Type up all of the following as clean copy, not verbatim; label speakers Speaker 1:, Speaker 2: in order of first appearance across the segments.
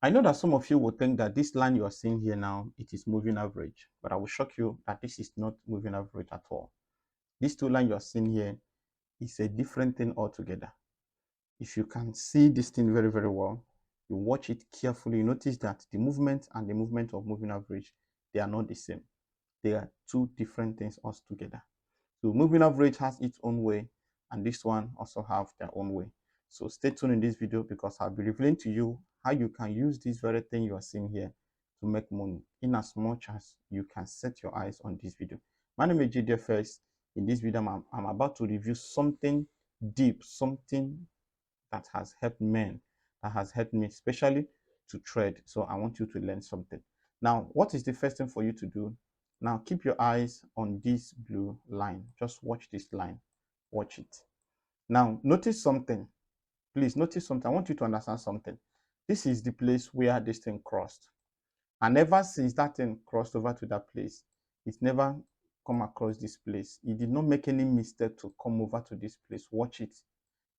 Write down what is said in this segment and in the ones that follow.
Speaker 1: I know that some of you will think that this line you are seeing here now, it is moving average, but I will shock you that this is not moving average at all. This two line you are seeing here is a different thing altogether. If you can see this thing very, very well, you watch it carefully, you notice that the movement and the movement of moving average, they are not the same. They are two different things altogether. So moving average has its own way, and this one also have their own way. So stay tuned in this video because I'll be revealing to you how you can use this very thing you are seeing here to make money in as much as you can set your eyes on this video. My name is GDFX. In this video, I'm about to review something deep, something that has helped men, that has helped me, especially to trade. So I want you to learn something. Now, what is the first thing for you to do? Now, keep your eyes on this blue line. Just watch this line. Watch it. Now, notice something. Please notice something. I want you to understand something. This is the place where this thing crossed. And ever since that thing crossed over to that place, it's never come across this place. It did not make any mistake to come over to this place. Watch it.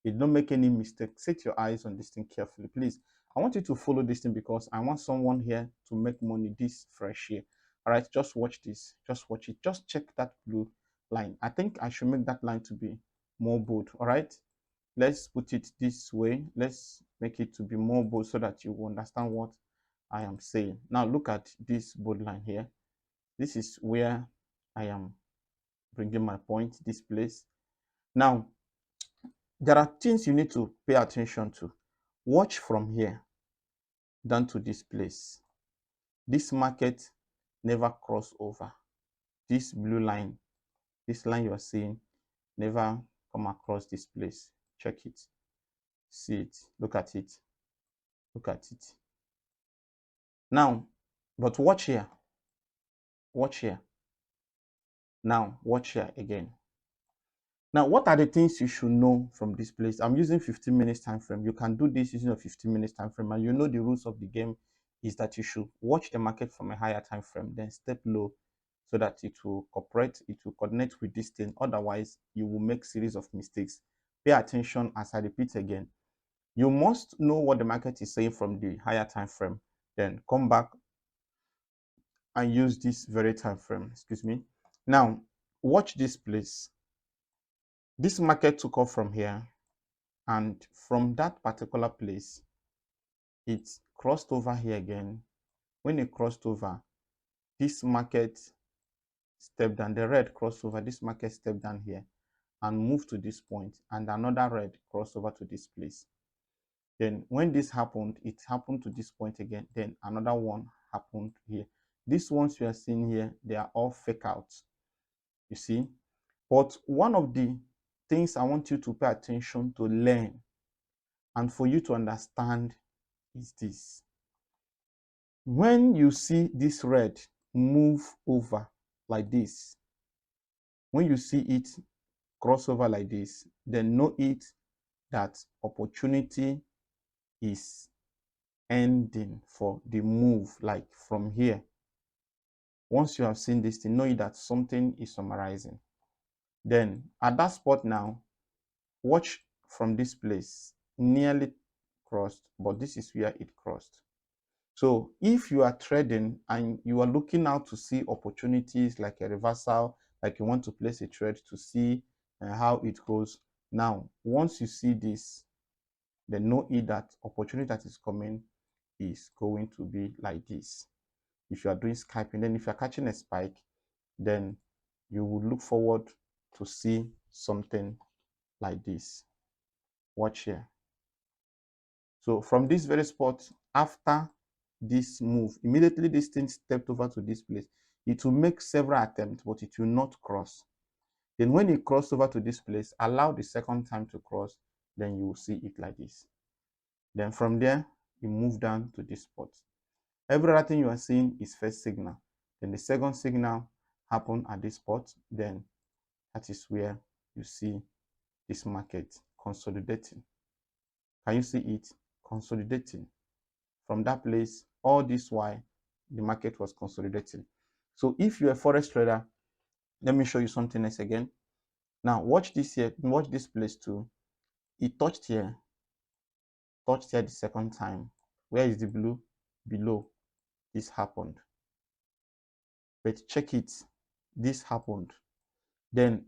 Speaker 1: It did not make any mistake. Set your eyes on this thing carefully. Please, I want you to follow this thing because I want someone here to make money this fresh year. All right, just watch this. Just watch it. Just check that blue line. I think I should make that line to be more bold. All right, let's put it this way. Let's make it to be more bold so that you will understand what I am saying. Now look at this bold line here. This is where I am bringing my point, this place. Now, there are things you need to pay attention to. Watch from here down to this place. This market never cross over. This blue line, this line you are seeing, never come across this place. Check it. See it. Look at it. Look at it. Now, but watch here. Watch here. Now, watch here again. Now, what are the things you should know from this place? I'm using 15 minutes time frame. You can do this using a 15 minutes time frame, and you know the rules of the game is that you should watch the market from a higher time frame, then step low so that it will cooperate, it will coordinate with this thing. Otherwise, you will make series of mistakes. Pay attention as I repeat again. You must know what the market is saying from the higher time frame, then come back and use this very time frame. Excuse me. Now, watch this place. This market took off from here, and from that particular place, it crossed over here again. When it crossed over, this market stepped down. The red crossed over, this market stepped down here and moved to this point, and another red crossed over to this place. Then when this happened, it happened to this point again. Then another one happened here. These ones you are seeing here, they are all fake outs, you see. But one of the things I want you to pay attention to learn and for you to understand is this. When you see this red move over like this, when you see it cross over like this, then know it that opportunity is ending for the move, like from here. Once you have seen this thing, know that something is summarizing. Then at that spot now, watch from this place, nearly crossed, but this is where it crossed. So if you are trading and you are looking out to see opportunities like a reversal, like you want to place a trade to see how it goes. Now, once you see this, then know it that opportunity that is coming is going to be like this. If you are doing scalping, then if you are catching a spike, then you will look forward to see something like this. Watch here. So from this very spot, after this move, immediately this thing stepped over to this place. It will make several attempts, but it will not cross. Then when it crosses over to this place, allow the second time to cross, then you will see it like this. Then from there, you move down to this spot. Every other thing you are seeing is first signal. Then the second signal happened at this spot. Then that is where you see this market consolidating. Can you see it? Consolidating. From that place, all this while the market was consolidating. So if you're a forex trader, let me show you something else again. Now watch this here, watch this place too. It touched here the second time. Where is the blue? below, this happened. But check it, this happened. Then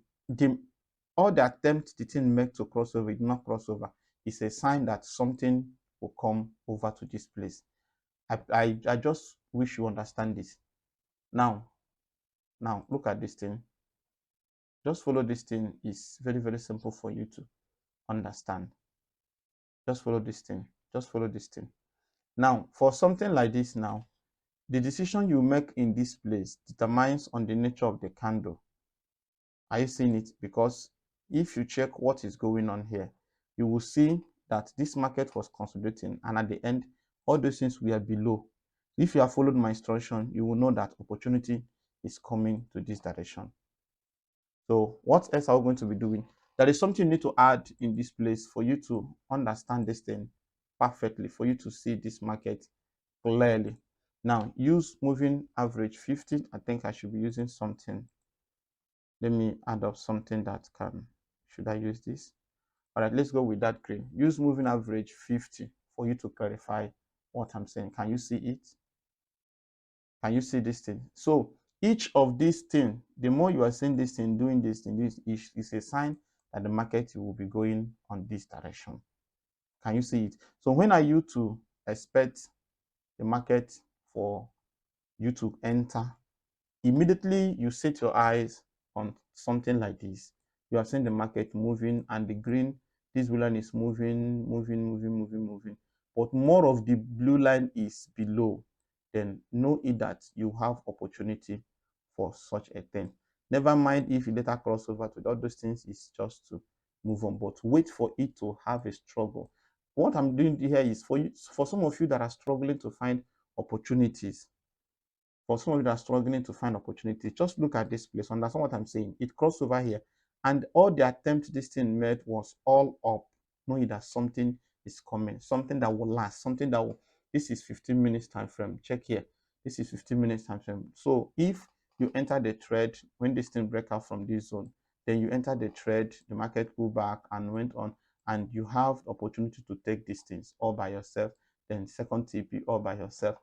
Speaker 1: all the attempts the thing made to cross over, it did not cross over. It's a sign that something will come over to this place. I just wish you understand this. Now look at this thing. Just follow this thing. It's very, very simple for you to understand. Just follow this thing. Just follow this thing. Now, for something like this now, the decision you make in this place determines on the nature of the candle. Are you seeing it? Because if you check what is going on here, you will see that this market was consolidating, and at the end, all those things were below. If you have followed my instruction, you will know that opportunity is coming to this direction. So what else are we going to be doing? There is something you need to add in this place for you to understand this thing perfectly, for you to see this market clearly. Now, use moving average 50. I think I should be using something. Let me add up something that can, should I use this? All right, let's go with that green. Use moving average 50 for you to clarify what I'm saying. Can you see it? Can you see this thing? So each of these things, the more you are seeing this thing, doing this thing, this is a sign that the market will be going on this direction. Can you see it? So when are you to expect the market for you to enter? Immediately you set your eyes on something like this. You have seen the market moving, and the green, this blue line is moving. But more of the blue line is below. Then know it that you have opportunity for such a thing. Never mind if you later cross over to all those things, is just to move on. But wait for it to have a struggle. What I'm doing here is for you, for some of you that are struggling to find opportunities. For some of you that are struggling to find opportunity, just look at this place. Understand what I'm saying? It crossed over here, and all the attempt this thing made was all up, knowing that something is coming, something that will last, something that will. This is 15 minutes time frame. Check here. This is 15 minutes time frame. So if you enter the trade when this thing break out from this zone, then you enter the trade, the market go back and went on, and you have the opportunity to take these things all by yourself. Then second TP all by yourself.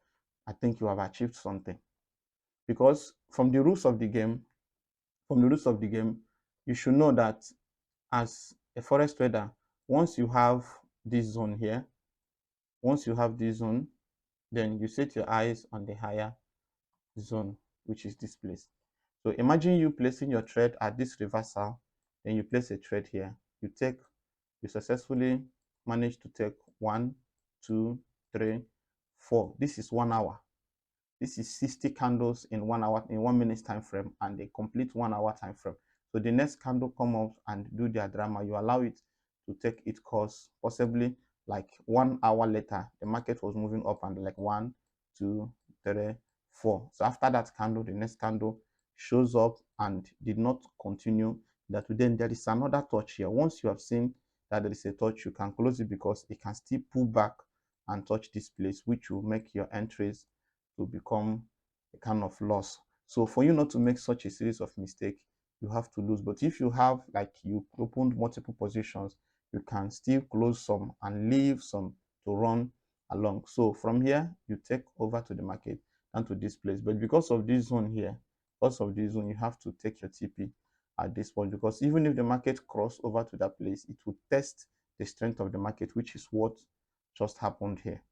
Speaker 1: I think you have achieved something. Because from the rules of the game, you should know that as a forex trader, once you have this zone here, then you set your eyes on the higher zone, which is this place. So imagine you placing your trade at this reversal, then you place a trade here. You successfully manage to take 1, 2, 3, 4. This is 1 hour. This is 60 candles in 1 hour, in 1 minute time frame, and a complete 1 hour time frame. So the next candle come out and do their drama. You allow it to take its course. Possibly like 1 hour later, the market was moving up and like 1, 2, 3, 4. So after that candle, the next candle shows up and did not continue. That then there is another touch here. Once you have seen that there is a touch, you can close it because it can still pull back and touch this place, which will make your entries to become a kind of loss. So for you not to make such a series of mistakes, you have to lose. But if you have, like, you opened multiple positions, you can still close some and leave some to run along. So from here, you take over to the market and to this place. But because of this zone here, you have to take your TP at this point, because even if the market cross over to that place, it will test the strength of the market, which is what just happened here.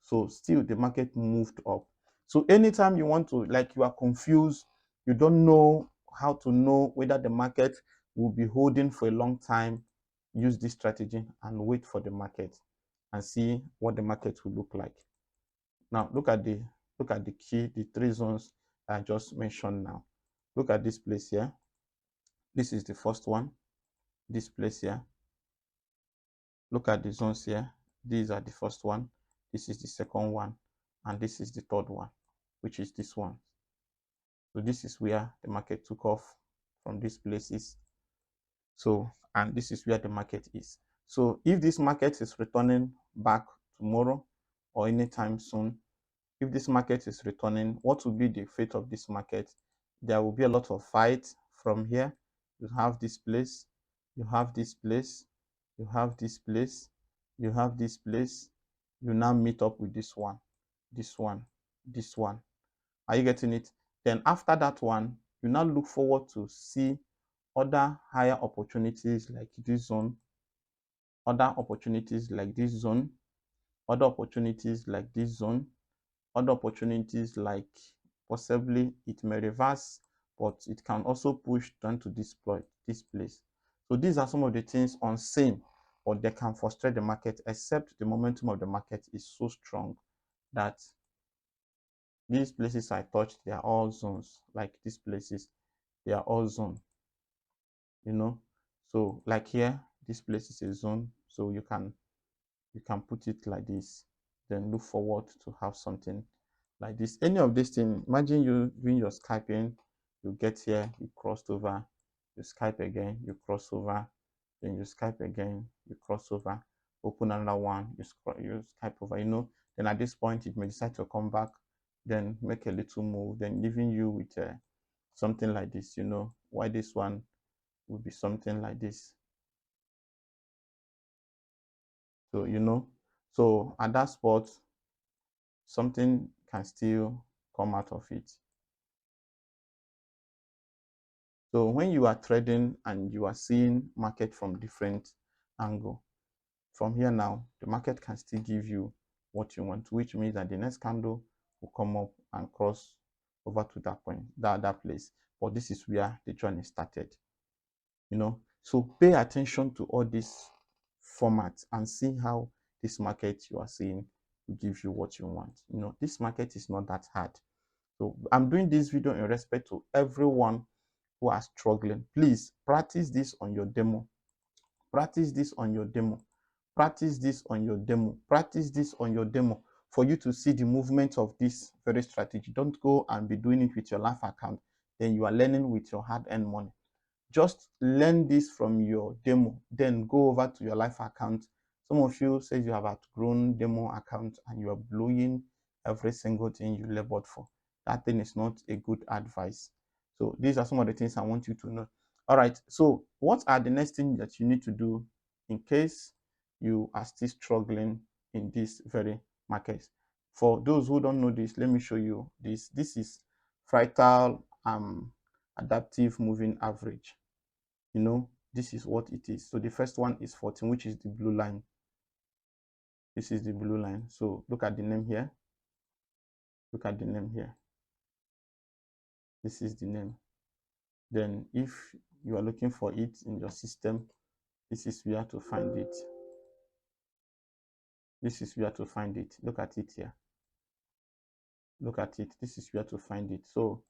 Speaker 1: So still the market moved up. So anytime you want to, like, you are confused, you don't know how to know whether the market will be holding for a long time, use this strategy and wait for the market and see what the market will look like. Now look at the key, the 3 zones I just mentioned. Now look at this place here. This is the first one. This place here. Look at the zones here. These are the first one. This is the second one, and this is the third one, which is this one. So this is where the market took off from these places. So, and this is where the market is. So if this market is returning back tomorrow or anytime soon, if this market is returning, what will be the fate of this market? There will be a lot of fight from here. You have this place, you have this place, you have this place, you have this place. You now meet up with this one. this one, this one. Are you getting it? Then after that one, you now look forward to see other higher opportunities like this zone, other opportunities like this zone, other opportunities like this zone, other opportunities like possibly it may reverse, but it can also push down to this place. So these are some of the things unseen, but they can frustrate the market, except the momentum of the market is so strong that these places I touched, they are all zones. Like these places, they are all zone, you know. So like here, this place is a zone, so you can put it like this, then look forward to have something like this. Any of these things, imagine you doing your scalping, you get here, you crossed over, you scalp again, you cross over, then you scalp again, you cross over, open another one, you scalp over, you know. Then at this point, it may decide to come back, then make a little move, then leaving you with something like this, you know. Why this one would be something like this. So, you know, so at that spot, something can still come out of it. So when you are trading and you are seeing market from different angle, from here now, the market can still give you what you want, which means that the next candle will come up and cross over to that point, that place. But this is where the journey started, you know. So pay attention to all these formats and see how this market you are seeing will give you what you want. You know, this market is not that hard. So I'm doing this video in respect to everyone who are struggling. Please practice this on your demo. Practice this on your demo. Practice this on your demo. Practice this on your demo for you to see the movement of this very strategy. Don't go and be doing it with your live account. Then you are learning with your hard-earned money. Just learn this from your demo, then go over to your live account. Some of you say you have outgrown demo account and you are blowing every single thing you labored for. That thing is not a good advice. So these are some of the things I want you to know. All right, so what are the next things that you need to do in case you are still struggling in this very market? For those who don't know this, let me show you this. This is fractal adaptive moving average. You know, this is what it is. So the first one is 14, which is the blue line. This is the blue line. So look at the name here. Look at the name here. This is the name. Then if you are looking for it in your system, this is where to find it. This is where to find it. Look at it here. Look at it. This is where to find it. So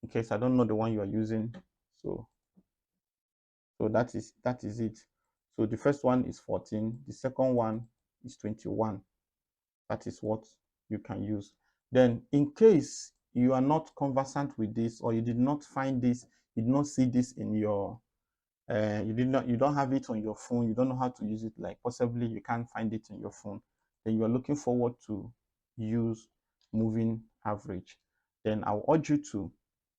Speaker 1: in case I don't know the one you are using, so that is it. So the first one is 14. The second one is 21. That is what you can use. Then in case you are not conversant with this, or you did not find this, you did not see this in your you don't have it on your phone, you don't know how to use it, like possibly you can't find it in your phone, then you are looking forward to use moving average, then I'll urge you to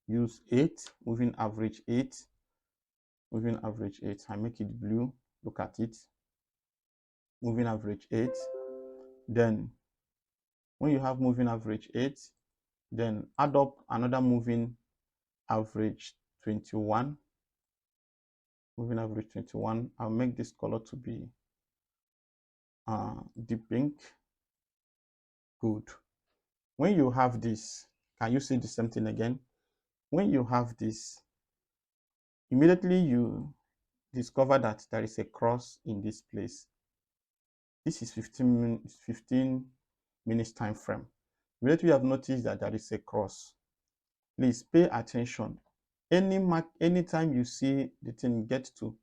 Speaker 1: use 8, moving average 8. Moving average 8, I make it blue. Look at it. Moving average 8. Then when you have moving average 8, then add up another moving average 21. Moving average 21. I'll make this color to be deep pink. Good. When you have this, can you see the same thing again? When you have this, immediately you discover that there is a cross in this place. This is 15 minutes time frame. Immediately you have noticed that there is a cross. Please pay attention. Anytime you see the thing get to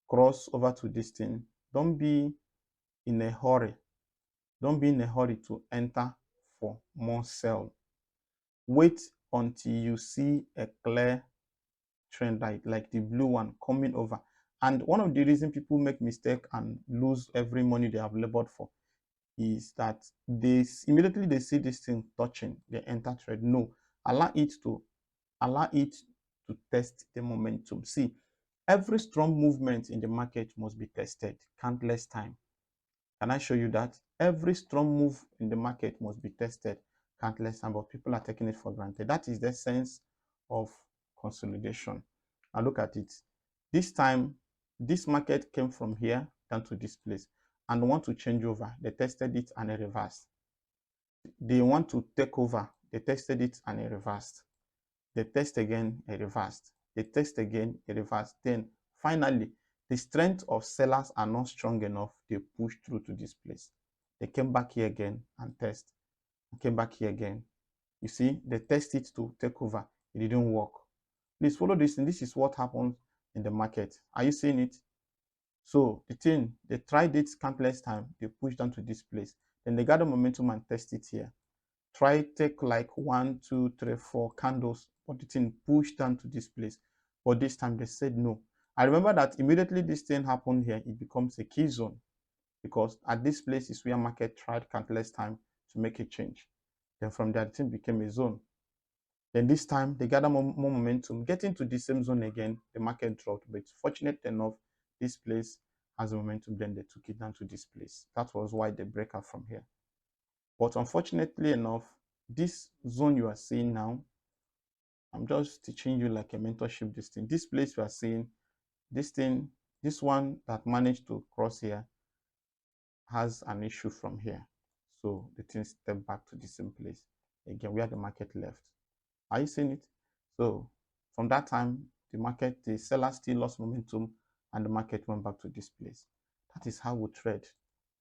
Speaker 1: cross over to this thing, don't be in a hurry. Don't be in a hurry to enter for more sell. Wait until you see a clear trend like the blue one coming over. And one of the reasons people make mistake and lose every money they have labored for is that they immediately see this thing touching, they enter trade. No, allow it to test the momentum. See, every strong movement in the market must be tested countless times. Can I show you that? Every strong move in the market must be tested countless times, but people are taking it for granted. That is the sense of consolidation. Now look at it. This time, this market came from here down to this place and want to change over. They tested it and it reversed. They want to take over. They tested it and it reversed. They test again, it reversed. They test again, it reversed. Then finally, the strength of sellers are not strong enough. They push through to this place. They came back here again and test. Came back here again. You see, they test it to take over. It didn't work. Please follow this, and this is what happens in the market. Are you seeing it? So the thing, they tried it countless times. They pushed down to this place. Then they got the momentum and test it here. Try take like 1, 2, 3, 4 candles, but the thing pushed down to this place. But this time they said no. I remember that immediately this thing happened here, it becomes a key zone, because at this place is where market tried countless time to make a change. Then from there, the thing became a zone. Then this time they gather more momentum, getting to the same zone again, the market dropped. But fortunate enough, this place has a momentum, then they took it down to this place. That was why they break out from here. But unfortunately enough, this zone you are seeing now, I'm just teaching you like a mentorship this thing. This place you are seeing, this thing, this one that managed to cross here has an issue from here. So the thing stepped back to the same place again where the market left. Are you seeing it? So from that time, the seller still lost momentum and the market went back to this place. That is how we trade.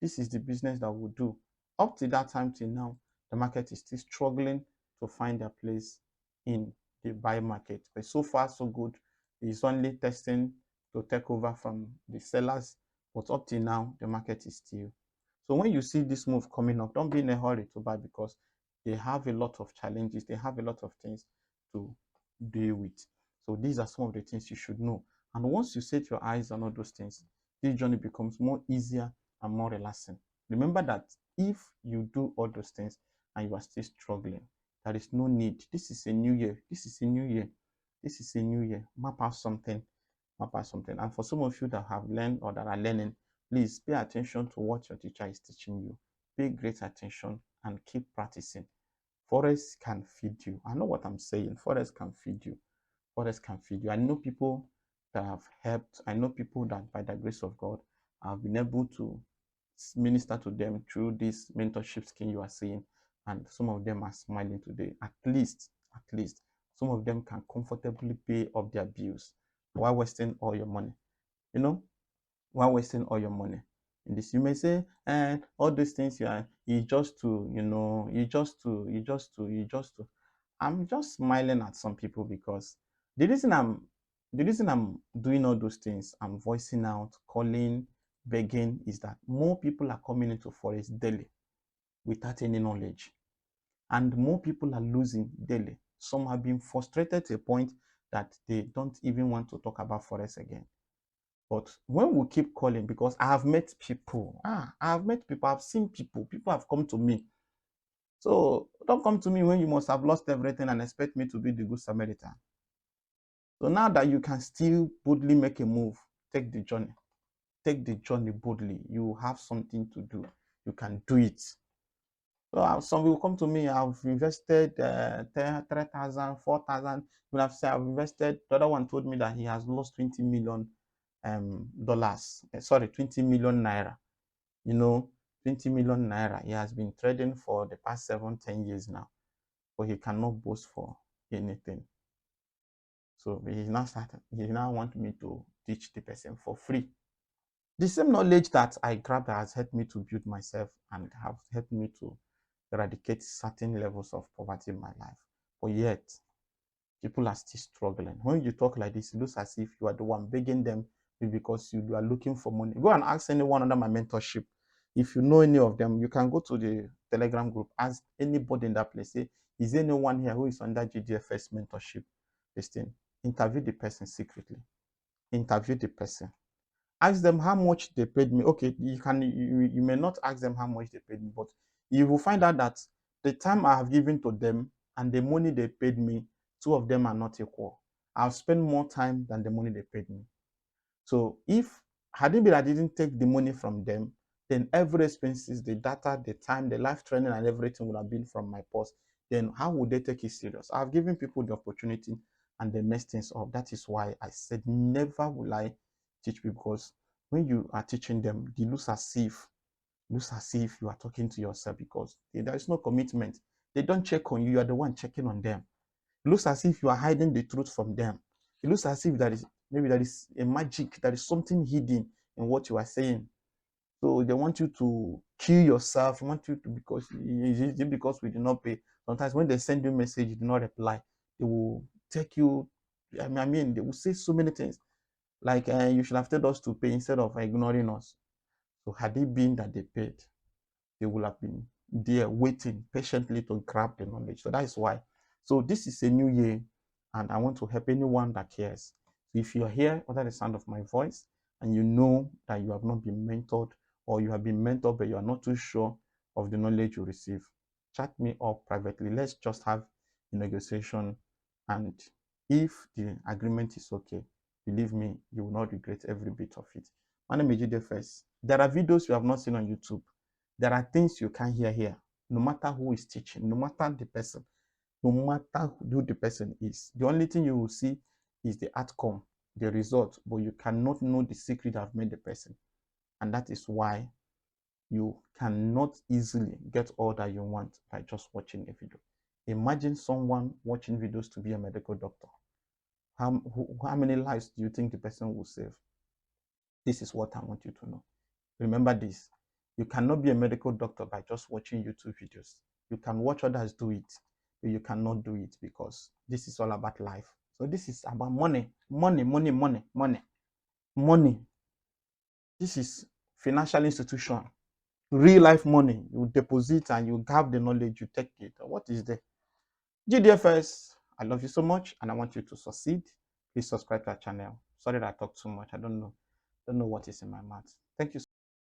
Speaker 1: This is the business that we do. Up to that time till now, the market is still struggling to find their place in the buy market. But so far, so good. It's only testing to take over from the sellers. But up till now, the market is still. So when you see this move coming up, don't be in a hurry to buy, because they have a lot of challenges. They have a lot of things to deal with. So these are some of the things you should know. And once you set your eyes on all those things, this journey becomes more easier and more relaxing. Remember that if you do all those things and you are still struggling, there is no need. This is a new year. This is a new year. This is a new year. Map out something. Map out something. And for some of you that have learned or that are learning, please pay attention to what your teacher is teaching you. Pay great attention and keep practicing. Forex can feed you. I know what I'm saying. Forex can feed you. Forex can feed you. I know people that have helped. I know people that by the grace of God have been able to minister to them through this mentorship scheme you are seeing. And some of them are smiling today. At least, some of them can comfortably pay off their bills while wasting all your money. You know, while wasting all your money in this. You may say, and all these things you just to, you just to. I'm just smiling at some people, because the reason I'm doing all those things, I'm voicing out, calling, begging, is that more people are coming into Forex daily without any knowledge, and more people are losing daily. Some have been frustrated to a point that they don't even want to talk about Forex again. But when we keep calling, because I have met people, I've seen people have come to me. So don't come to me when you must have lost everything and expect me to be the good Samaritan. So now that you can still boldly make a move, take the journey. Take the journey boldly. You have something to do. You can do it. So some will come to me, I've invested 3,000, 4,000. When I've said I've invested, the other one told me that he has lost $20 million dollars. Sorry, 20 million naira. 20 million naira. He has been trading for the past 7-10 years now, but he cannot boast for anything. So he now want me to teach the person for free. The same knowledge that I grabbed has helped me to build myself and have helped me to eradicate certain levels of poverty in my life. But yet, people are still struggling. When you talk like this, it looks as if you are the one begging them because you are looking for money. Go and ask anyone under my mentorship. If you know any of them, you can go to the Telegram group, ask anybody in that place, say, is there anyone here who is under GDFX mentorship? This thing. Interview the person secretly. Interview the person. Ask them how much they paid me. Okay, you may not ask them how much they paid me, but you will find out that the time I have given to them and the money they paid me, two of them are not equal. I've spent more time than the money they paid me. So if had it been I didn't take the money from them, then every expenses, the data, the time, the live training, and everything would have been from my purse. Then how would they take it serious? I've given people the opportunity and they mess things up. That is why I said never will I teach people, because when you are teaching them, they looks as if you are talking to yourself, because there is no commitment. They don't check on you, you are the one checking on them. It looks as if you are hiding the truth from them. It looks as if there is a magic, there is something hidden in what you are saying. So they want you to kill yourself, want you to, because we do not pay. Sometimes when they send you a message, you do not reply. They will take you. I mean, they will say so many things like you should have told us to pay instead of ignoring us. So had it been that they paid, they would have been there waiting patiently to grab the knowledge. So that is why. So this is a new year, and I want to help anyone that cares. So if you're here under the sound of my voice and you know that you have not been mentored, or you have been mentored but you are not too sure of the knowledge you receive, chat me up privately. Let's just have a negotiation, and if the agreement is okay, believe me, you will not regret every bit of it. My name is GDFX. There are videos you have not seen on YouTube. There are things you can't hear here, no matter who is teaching, no matter the person, no matter who the person is. The only thing you will see is the outcome, the result, but you cannot know the secret that have made the person. And that is why you cannot easily get all that you want by just watching a video. Imagine someone watching videos to be a medical doctor. How many lives do you think the person will save? This is what I want you to know. Remember this. You cannot be a medical doctor by just watching YouTube videos. You can watch others do it, but you cannot do it, because this is all about life. So this is about money, money, money, money, money, money. This is financial institution, real life money. You deposit and you have the knowledge, you take it. What is there? GDFS, I love you so much and I want you to succeed. Please subscribe to our channel. Sorry that I talk too much. I don't know what is in my mouth. Thank you.